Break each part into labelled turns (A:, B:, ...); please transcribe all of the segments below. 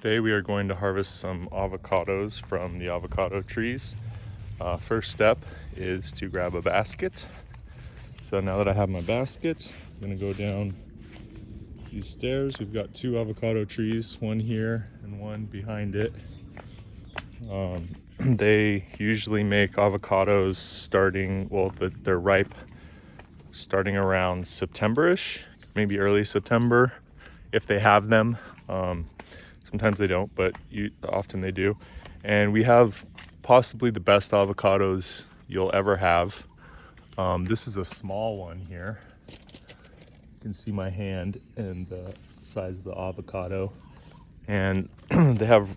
A: Today we are going to harvest some avocados from the avocado trees. First step is to grab a basket. So now that I have my basket, I'm gonna go down these stairs. We've got two avocado trees, one here and one behind it. They usually make avocados starting, they're ripe starting around September-ish, maybe early September if they have them. Sometimes they don't, but often they do. And we have possibly the best avocados you'll ever have. This is a small one here. You can see my hand and the size of the avocado. And they have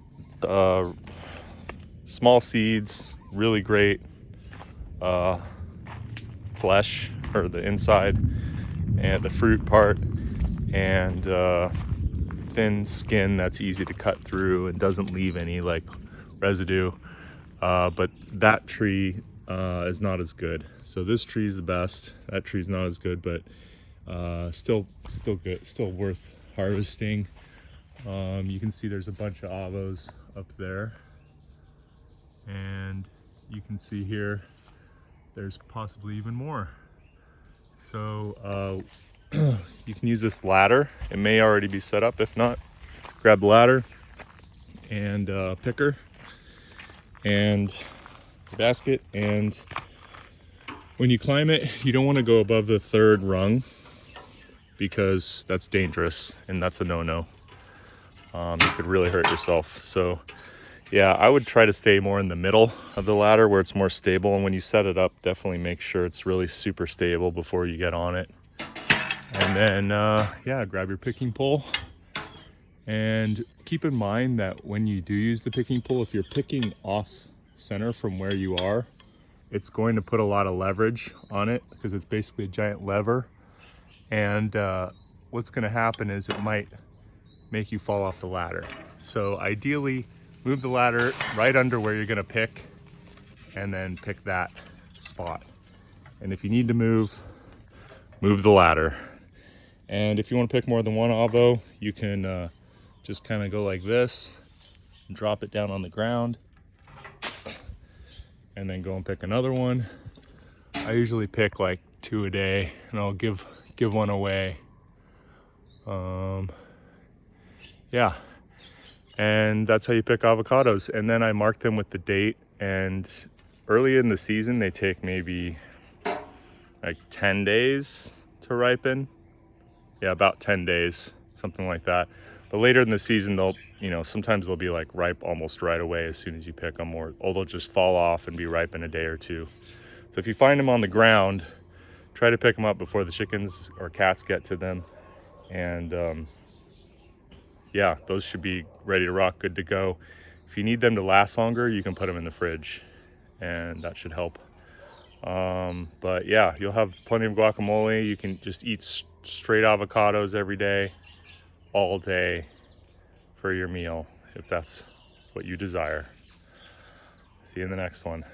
A: small seeds, really great flesh, or the inside and the fruit part, and thin skin that's easy to cut through and doesn't leave any like residue. But that tree is not as good. So this tree is the best. That tree's not as good, but still good, still worth harvesting. You can see there's a bunch of avos up there, and you can see here there's possibly even more. So you can use this ladder. It may already be set up. If not, grab the ladder and picker and the basket. And when you climb it, you don't want to go above the third rung because that's dangerous and that's a no-no. You could really hurt yourself. So yeah, I would try to stay more in the middle of the ladder where it's more stable. And when you set it up, definitely make sure it's really super stable before you get on it. And then, yeah, grab your picking pole. And keep in mind that when you do use the picking pole, if you're picking off center from where you are, it's going to put a lot of leverage on it because it's basically a giant lever. And what's going to happen is it might make you fall off the ladder. So ideally, move the ladder right under where you're going to pick, and then pick that spot. And if you need to move the ladder. And if you want to pick more than one avo, you can just kind of go like this and drop it down on the ground, and then go and pick another one. I usually pick like 2 a day, and I'll give one away. Yeah, and that's how you pick avocados. And then I mark them with the date, and early in the season they take maybe like 10 days to ripen. Yeah, about 10 days, something like that. But later in the season, sometimes they'll be like ripe almost right away as soon as you pick them, or they'll just fall off and be ripe in a day or two. So if you find them on the ground, try to pick them up before the chickens or cats get to them. And yeah, those should be ready to rock, good to go. If you need them to last longer, you can put them in the fridge, and that should help. But yeah, you'll have plenty of guacamole. You can just eat straight avocados every day, all day, for your meal, if that's what you desire. See you in the next one.